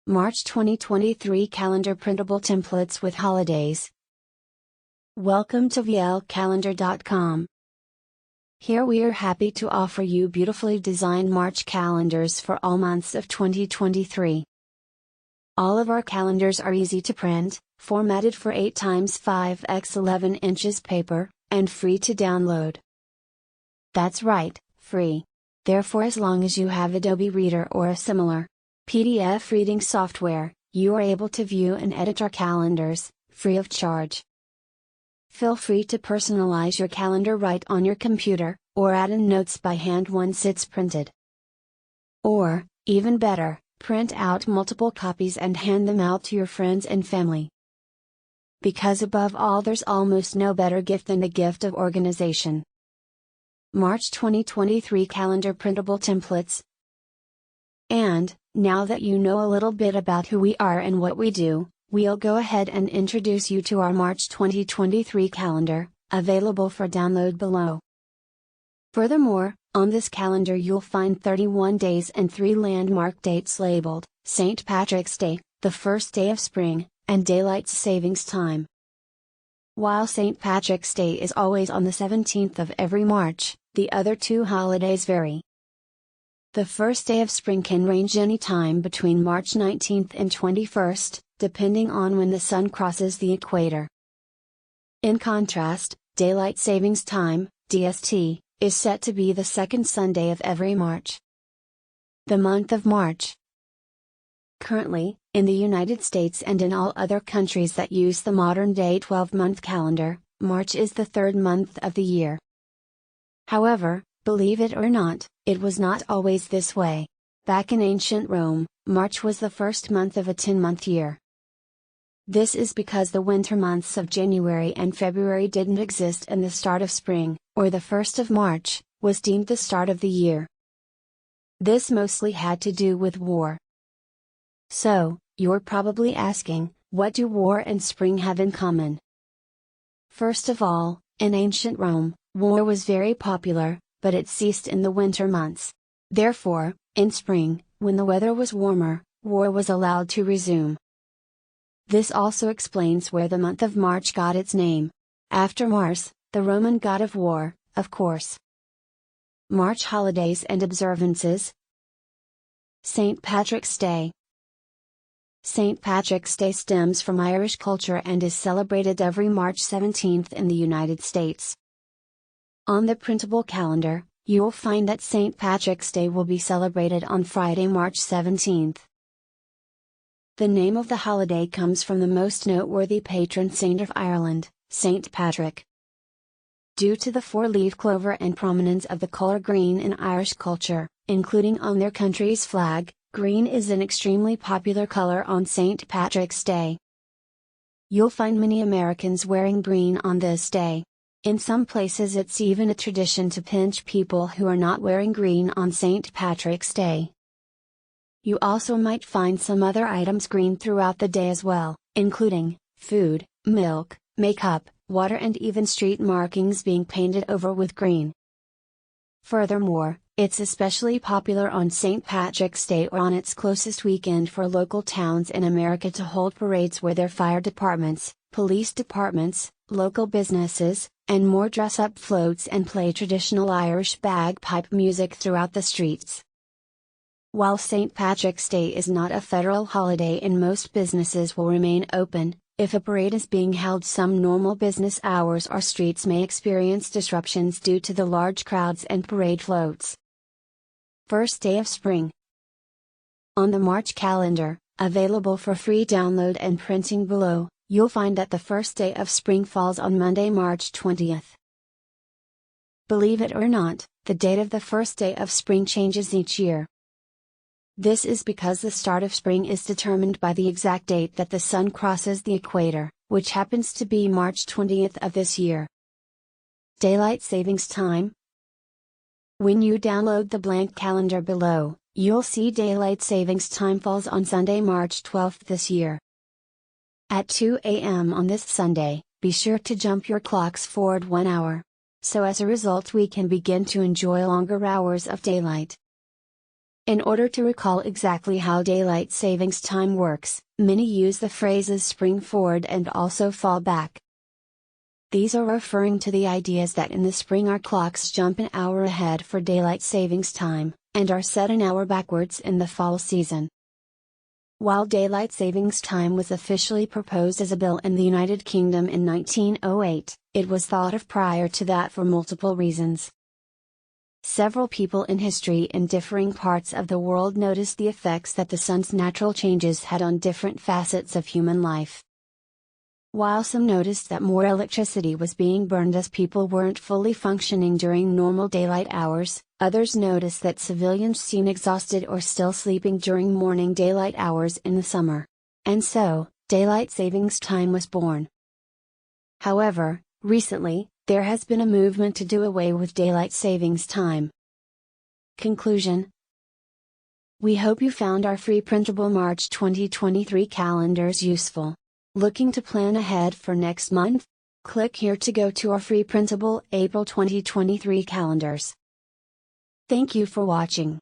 March 2023 Calendar Printable Templates with Holidays. Welcome to VLCalendar.com. Here we are happy to offer you beautifully designed March calendars for all months of 2023. All of our calendars are easy to print, formatted for 8x5x11 inches paper, and free to download. That's right, free. Therefore, as long as you have Adobe Reader or a similar PDF reading software, you are able to view and edit our calendars, free of charge. Feel free to personalize your calendar right on your computer, or add in notes by hand once it's printed. Or, even better, print out multiple copies and hand them out to your friends and family. Because above all, there's almost no better gift than the gift of organization. March 2023 Calendar Printable Templates. And, now that you know a little bit about who we are and what we do, we'll go ahead and introduce you to our March 2023 calendar, available for download below. Furthermore, on this calendar you'll find 31 days and 3 landmark dates labeled St. Patrick's Day, the first day of spring, and Daylight Savings Time. While St. Patrick's Day is always on the 17th of every March, the other two holidays vary. The first day of spring can range any time between March 19th and 21st, depending on when the sun crosses the equator. In contrast, Daylight Savings Time, DST, is set to be the second Sunday of every March. The month of March. Currently, in the United States and in all other countries that use the modern-day 12-month calendar, March is the third month of the year. However, believe it or not, it was not always this way. Back in ancient Rome, March was the first month of a 10-month year. This is because the winter months of January and February didn't exist, and the start of spring, or the 1st of March, was deemed the start of the year. This mostly had to do with war. So, you're probably asking, what do war and spring have in common? First of all, in ancient Rome, war was very popular, but it ceased in the winter months. Therefore, in spring, when the weather was warmer, war was allowed to resume. This also explains where the month of March got its name. After Mars, the Roman god of war, of course. March holidays and observances. St. Patrick's Day. St. Patrick's Day stems from Irish culture and is celebrated every March 17th in the United States. On the printable calendar, you'll find that St. Patrick's Day will be celebrated on Friday, March 17th. The name of the holiday comes from the most noteworthy patron saint of Ireland, St. Patrick. Due to the four-leaf clover and prominence of the color green in Irish culture, including on their country's flag, green is an extremely popular color on St. Patrick's Day. You'll find many Americans wearing green on this day. In some places it's even a tradition to pinch people who are not wearing green on St. Patrick's Day. You also might find some other items green throughout the day as well, including food, milk, makeup, water, and even street markings being painted over with green. Furthermore, it's especially popular on St. Patrick's Day or on its closest weekend for local towns in America to hold parades where their fire departments, police departments, local businesses, and more dress up floats and play traditional Irish bagpipe music throughout the streets. While St. Patrick's Day is not a federal holiday and most businesses will remain open, if a parade is being held, some normal business hours or streets may experience disruptions due to the large crowds and parade floats. First day of spring. On the March calendar, available for free download and printing below, you'll find that the first day of spring falls on Monday, March 20th. Believe it or not, the date of the first day of spring changes each year. This is because the start of spring is determined by the exact date that the sun crosses the equator, which happens to be March 20th of this year. Daylight Savings Time. When you download the blank calendar below, you'll see Daylight Savings Time falls on Sunday, March 12th this year. At 2 a.m. on this Sunday, be sure to jump your clocks forward 1 hour. So as a result we can begin to enjoy longer hours of daylight. In order to recall exactly how daylight savings time works, many use the phrases spring forward and also fall back. These are referring to the ideas that in the spring our clocks jump an hour ahead for daylight savings time, and are set an hour backwards in the fall season. While daylight savings time was officially proposed as a bill in the United Kingdom in 1908, it was thought of prior to that for multiple reasons. Several people in history in differing parts of the world noticed the effects that the sun's natural changes had on different facets of human life. While some noticed that more electricity was being burned as people weren't fully functioning during normal daylight hours, others noticed that civilians seemed exhausted or still sleeping during morning daylight hours in the summer. And so, daylight savings time was born. However, recently, there has been a movement to do away with daylight savings time. Conclusion: we hope you found our free printable March 2023 calendars useful. Looking to plan ahead for next month? Click here to go to our free printable April 2023 calendars. Thank you for watching.